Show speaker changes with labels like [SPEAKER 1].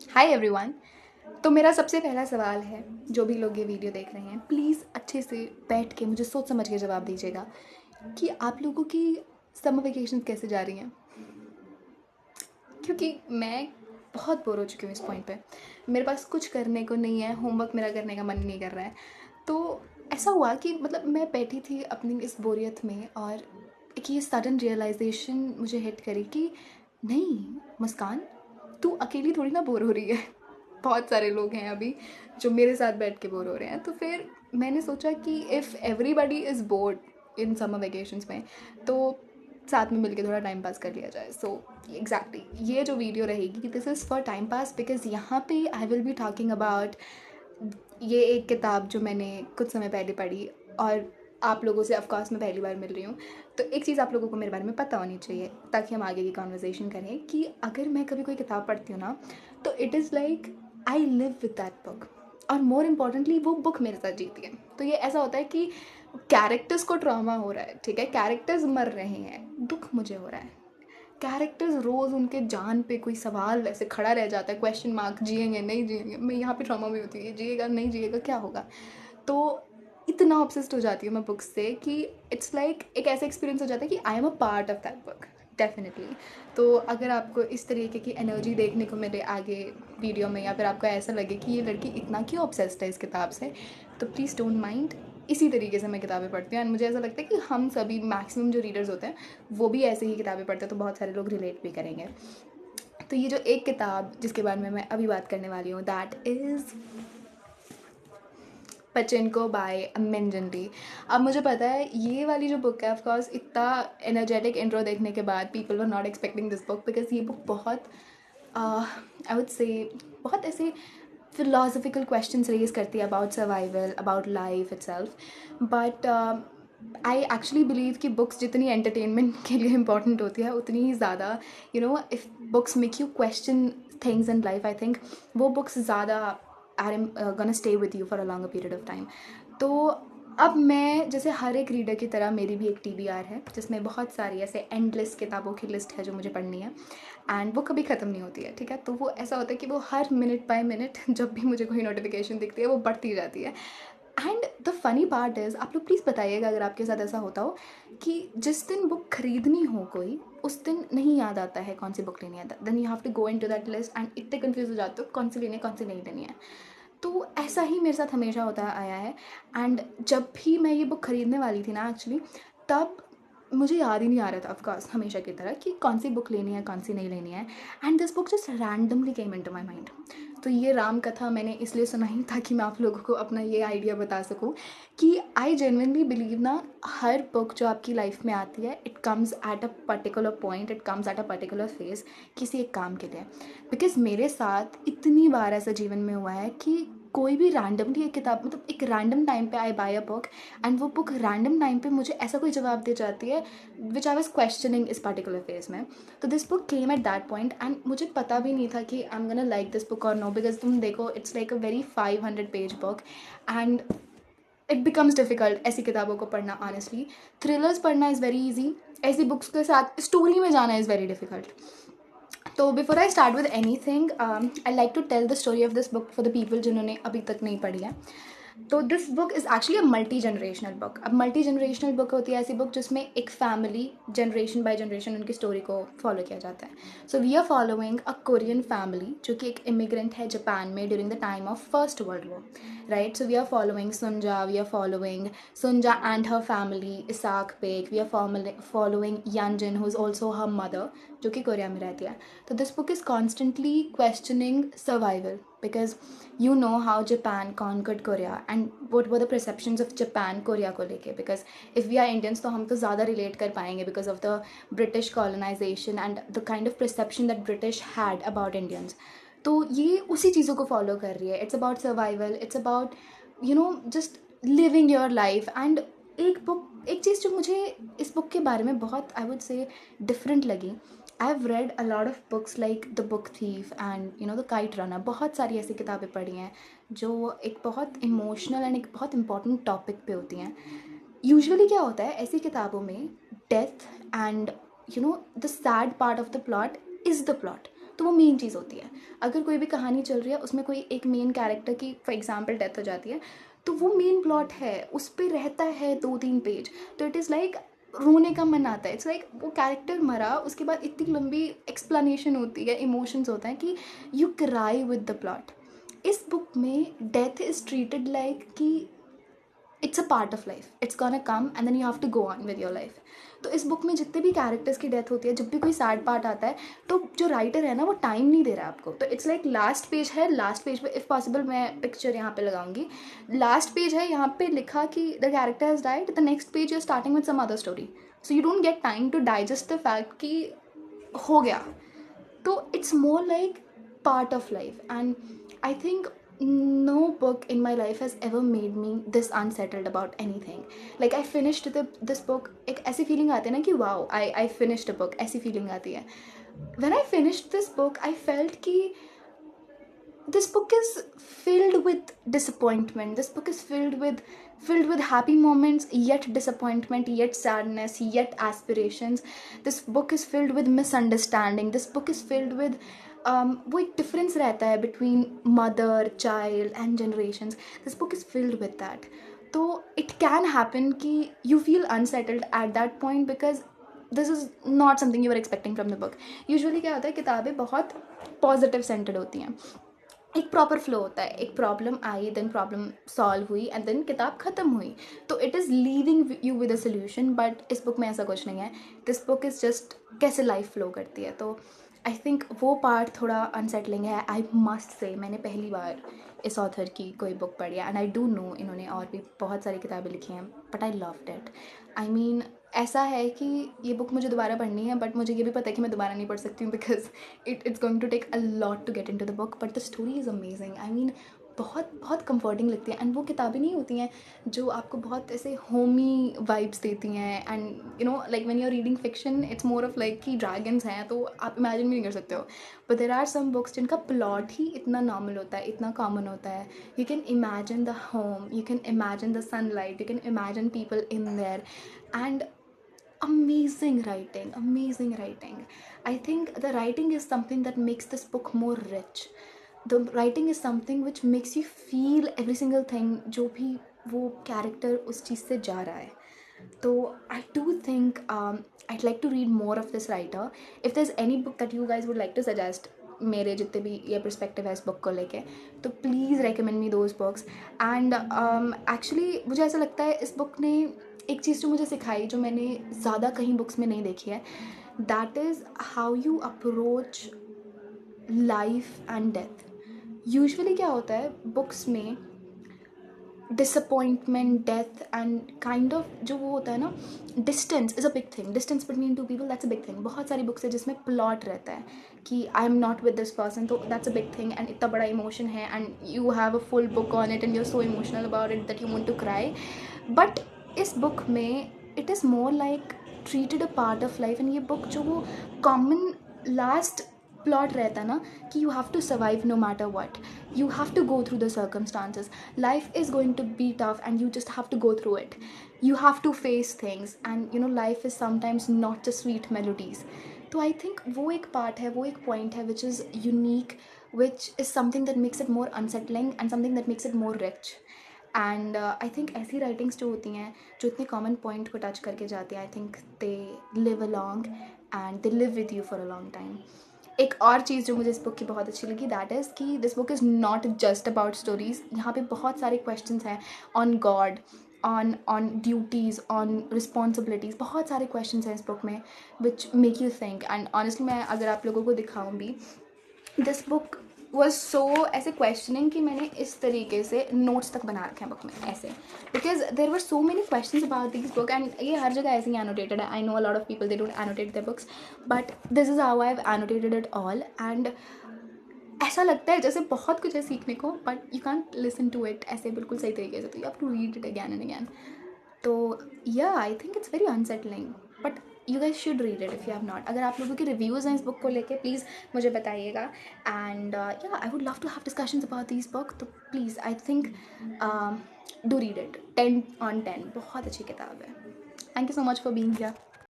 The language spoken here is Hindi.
[SPEAKER 1] Hi everyone. तो मेरा सबसे पहला सवाल है, जो भी लोग ये वीडियो देख रहे हैं प्लीज़ अच्छे से बैठ के मुझे सोच समझ के जवाब दीजिएगा कि आप लोगों की समर वेकेशन कैसे जा रही हैं। क्योंकि मैं बहुत बोर हो चुकी हूँ इस पॉइंट पे। मेरे पास कुछ करने को नहीं है, होमवर्क मेरा करने का मन नहीं कर रहा है। तो ऐसा हुआ कि मतलब मैं बैठी थी अपनी इस बोरियत में और एक ये सडन रियलाइजेशन मुझे हिट करी कि नहीं मुस्कान, तू अकेली थोड़ी ना बोर हो रही है। बहुत सारे लोग हैं अभी जो मेरे साथ बैठ के बोर हो रहे हैं। तो फिर मैंने सोचा कि if everybody is board in summer vacations में, तो साथ में मिलके थोड़ा टाइम पास कर लिया जाए। सो एग्जैक्टली ये जो वीडियो रहेगी कि this is for time pass, because यहाँ पे I will be talking about ये एक किताब जो मैंने कुछ समय पहले पढ़ी और आप लोगों से ऑफकोर्स मैं पहली बार मिल रही हूँ। तो एक चीज़ आप लोगों को मेरे बारे में पता होनी चाहिए ताकि हम आगे की कॉन्वर्जेसन करें कि अगर मैं कभी कोई किताब पढ़ती हूँ ना, तो it is like I live with that book. और मोर इम्पॉर्टेंटली वो बुक मेरे साथ जीती है। तो ये ऐसा होता है कि कैरेक्टर्स को ट्रॉमा हो रहा है, ठीक है, कैरेक्टर्स मर रहे हैं, दुख मुझे हो रहा है। कैरेक्टर्स रोज़ उनके जान पे कोई सवाल ऐसे खड़ा रह जाता है, क्वेश्चन मार्क, जिएंगे नहीं जिएंगे। मैं यहाँ पे ट्रॉमा में होती है, जिएगा नहीं जिएगा क्या होगा। तो इतना ऑब्सेस्ड हो जाती हूँ मैं बुक्स से कि इट्स लाइक एक ऐसा एक्सपीरियंस हो जाता है कि I am a part of that book definitely. तो अगर आपको इस तरीके की एनर्जी देखने को मिले आगे वीडियो में, या फिर आपको ऐसा लगे कि ये लड़की इतना क्यों ऑब्सेस्ड है इस किताब से, तो प्लीज़ डोंट माइंड। इसी तरीके से मैं किताबें पढ़ती हूँ एंड मुझे ऐसा लगता है कि हम सभी मैक्सिमम जो रीडर्स होते हैं वो भी ऐसे ही किताबें पढ़ते हैं, तो बहुत सारे लोग रिलेट भी करेंगे। तो ये जो एक किताब जिसके बारे में मैं अभी बात करने वाली हूँ, दैट इज़ पचिनको बाय अमिन डी। अब मुझे पता है ये वाली जो बुक है, ऑफकोर्स इतना एनर्जेटिक इंट्रो देखने के बाद people were not expecting this book, because ये बुक बहुत आई वुड से बहुत ऐसे फिलोसफिकल क्वेश्चंस रेज करती है about survival, about life itself. But I actually believe कि बुक्स जितनी एंटरटेनमेंट के लिए इंपॉर्टेंट होती है उतनी ही ज़्यादा if books make you question things in life, I think वो बुक्स ज़्यादा R am gonna stay with you for a longer period of time. तो अब मैं जैसे हर एक रीडर की तरह मेरी भी एक TBR है जिसमें बहुत सारी ऐसे एंडलेस किताबों की लिस्ट है जो मुझे पढ़नी है एंड वो कभी ख़त्म नहीं होती है, ठीक है। तो वो ऐसा होता है कि वो हर मिनट बाय मिनट जब भी मुझे कोई नोटिफिकेशन दिखती है वो बढ़ती जाती है। And the funny part is, आप लोग प्लीज़ बताइएगा अगर आपके साथ ऐसा होता हो कि जिस दिन बुक खरीदनी हो कोई, उस दिन नहीं याद आता है कौन सी बुक लेनी है, then you have to go in to that list and इतने कन्फ्यूज हो जाते हो कौन सी लेनी है कौन सी नहीं लेनी है। तो ऐसा ही मेरे साथ हमेशा होता आया है। एंड जब भी मैं ये बुक ख़रीदने वाली थी ना एक्चुअली, तब मुझे याद ही नहीं आ रहा था ऑफकोर्स हमेशा की तरह कि कौन सी बुक लेनी है कौन सी नहीं लेनी है। And this book just randomly came into my mind. तो ये राम कथा मैंने इसलिए सुनाई ताकि मैं आप लोगों को अपना ये आइडिया बता सकूं कि आई जेन्युइनली बिलीव ना, हर बुक जो आपकी लाइफ में आती है it comes at a particular point, it comes at a particular phase किसी एक काम के लिए। बिकॉज मेरे साथ इतनी बार ऐसा जीवन में हुआ है कि कोई भी रैंडमली एक किताब, मतलब एक रैंडम टाइम पे आई बाय अ बुक एंड वो बुक रैंडम टाइम पे मुझे ऐसा कोई जवाब दे जाती है विच आई वॉज क्वेश्चनिंग इस पर्टिकुलर फेज में। तो this book came at that point and मुझे पता भी नहीं था कि I am gonna like this book और नो, बिकॉज तुम देखो it's like a very 500 page book and it becomes difficult ऐसी किताबों को पढ़ना। ऑनेस्टली थ्रिलर्स पढ़ना इज़ वेरी ईजी, ऐसी बुक्स के साथ स्टोरी में जाना इज़ वेरी डिफिकल्ट। तो before I start with anything I like to tell the story of this book for the people जिन्होंने अभी तक नहीं पढ़ी है। तो this book is actually a multi generational book. अब मल्टी जनरेशनल बुक होती है ऐसी बुक जिसमें एक फैमिली जनरेशन बाय जनरेशन उनकी स्टोरी को फॉलो किया जाता है। सो we are following a Korean family जो कि एक इमिग्रेंट है जापान में during the time of first world war, right. So we are following Sunja, we are following Sunja and her family, Isak Baek, we are following Yangjin who is also her mother जो कि कोरिया में रहती है। तो this book is constantly questioning survival, because you know how Japan conquered Korea and what were the perceptions of Japan Korea को लेके, because if we are Indians तो हम तो ज़्यादा relate कर पाएंगे because of the British colonization and the kind of perception that British had about Indians। तो ये उसी चीज़ों को follow कर रही है। It's about survival, it's about just living your life। and एक चीज़ जो मुझे इस बुक के बारे में बहुत आई वुड से डिफरेंट लगी, I have read a lot of books like the book thief and the kite runner, बहुत सारी ऐसी किताबें पढ़ी हैं जो एक बहुत इमोशनल एंड एक बहुत इंपॉर्टेंट टॉपिक पे होती हैं। यूजुअली क्या होता है ऐसी किताबों में, death and the sad part of the plot is the plot. तो वो मेन चीज़ होती है। अगर कोई भी कहानी चल रही है, उसमें कोई एक मेन कैरेक्टर की फॉर एग्जांपल डेथ हो जाती है, तो वो मेन प्लॉट है, उस पे रहता है 2-3 पेज, तो इट इज़ लाइक रोने का मन आता है। इट्स लाइक वो कैरेक्टर मरा, उसके बाद इतनी लंबी एक्सप्लेनेशन होती है, इमोशंस होता है कि you cry with the plot. इस बुक में डेथ इज़ ट्रीटेड लाइक कि it's a part of life, it's gonna come and then you have to go on with your life. तो इस बुक में जितने भी कैरेक्टर्स की डेथ होती है, जब भी कोई सैड पार्ट आता है, तो जो राइटर है ना, वो टाइम नहीं दे रहा आपको। तो इट्स लाइक लास्ट पेज है, लास्ट पेज पे इफ़ पॉसिबल मैं पिक्चर यहाँ पे लगाऊंगी, लास्ट पेज है, यहाँ पे लिखा कि the character has died, the next page you are starting with some other story, so you don't get time to digest the fact कि हो गया। तो it's more like part of life, and I think no book in my life has ever made me this unsettled about anything. Like I finished this book, एक ऐसी feeling आती है ना कि wow, I finished a book, ऐसी feeling आती है। When I finished this book, I felt कि this book is filled with disappointment, this book is filled with happy moments, yet disappointment, yet sadness, yet aspirations. This book is filled with misunderstanding, this book is filled with वो एक डिफरेंस रहता है between mother child and generations, this book is filled with that. तो इट कैन हैपन कि you feel unsettled at that point because this is not something you are expecting from the book. Usually क्या होता है, किताबें बहुत पॉजिटिव सेंटर्ड होती हैं, एक प्रॉपर फ्लो होता है, एक प्रॉब्लम आई, देन प्रॉब्लम सॉल्व हुई एंड देन किताब ख़त्म हुई, तो it is leaving you with a solution. But इस बुक में ऐसा कुछ नहीं है, दिस बुक इज़ जस्ट कैसे लाइफ फ्लो करती है। तो आई थिंक वो पार्ट थोड़ा अनसेटलिंग है। आई मस्ट से मैंने पहली बार इस ऑथर की कोई बुक पढ़ी है एंड आई डू नो इन्होंने और भी बहुत सारी किताबें लिखी हैं, but I loved it. I mean ऐसा है कि ये बुक मुझे दोबारा पढ़नी है, बट मुझे ये भी पता है कि मैं दोबारा नहीं पढ़ सकती हूँ because it's going to take a lot to get in to the book, but the story is amazing. I mean बहुत बहुत कंफर्टिंग लगती है, एंड वो किताबें नहीं होती हैं जो आपको बहुत ऐसे होमी वाइब्स देती हैं, and you know like when you are reading fiction it's more of like कि ड्रैगन्स हैं, तो आप इमेजिन भी नहीं कर सकते हो। But there are some books जिनका प्लॉट ही इतना नॉर्मल होता है, इतना कॉमन होता है, you can imagine the home, you can imagine the sunlight, you can imagine people in there, and amazing writing, amazing writing. I think the writing is something that makes this book more rich. The writing is something which makes you feel every single thing जो भी वो character उस चीज़ से जा रहा है। तो I do think I'd like to read more of this writer. If there's any book that you guys would like to suggest, मेरे जितने भी ये perspective है इस book को लेके, तो please recommend me those books. And actually मुझे ऐसा लगता है इस book ने एक चीज़ जो मुझे सिखाई, जो मैंने ज़्यादा कहीं बुक्स में नहीं देखी है, that is how you approach life and death. Usually क्या होता है बुक्स में, disappointment, death and kind of जो वो होता है ना, distance is a big thing, distance between two people, that's a big thing. बहुत सारी बुक्स है जिसमें प्लॉट रहता है कि I am not with this person, तो that's a big thing, and इतना बड़ा इमोशन है and you have a full book on it and you are so emotional about it that you want to cry. But इस बुक में it is more like treated a part of life, and ये बुक जो वो कॉमन लास्ट प्लॉट रहता है ना कि you have to survive no matter what, you have to go through the circumstances, life is going to be tough and you just have to go through it, you have to face things, and you know life is sometimes not just sweet melodies. तो I think वो एक part है, वो एक point है which is unique, which is something that makes it more unsettling and something that makes it more rich. And I think ऐसी राइटिंग्स जो होती हैं जो इतने कॉमन पॉइंट को टच करके जाती हैं, I think they live along and they live with you for a long time. एक और चीज़ जो मुझे इस बुक की बहुत अच्छी लगी, दैट इज़ कि this book is not just about stories. यहाँ पे बहुत सारे क्वेश्चंस हैं on God, on duties, on responsibilities, बहुत सारे क्वेश्चंस हैं इस बुक में which make you think. And honestly मैं अगर आप लोगों को दिखाऊँ भी, दिस बुक वॉज सो ऐसे क्वेश्चनिंग कि मैंने इस तरीके से नोट्स तक बना रखे हैं बुक में ऐसे, because there were so many questions about this book, and ये हर जगह ऐसे ही एनोटेटेड है। I know a lot of people they don't annotate their books, but this is how I have annotated it all. And ऐसा लगता है जैसे बहुत कुछ है सीखने को, but you can't listen to it ऐसे बिल्कुल सही तरीके से, तो you have to read it again and again. तो या I think it's very unsettling, but you guys should read it if you have not. अगर आप लोगों के रिव्यूज़ हैं इस बुक को लेके, प्लीज़ मुझे बताइएगा। एंड या I would love to have discussions about this book, तो please I think do read it, 10 on 10, बहुत अच्छी किताब है। Thank you so much for being here.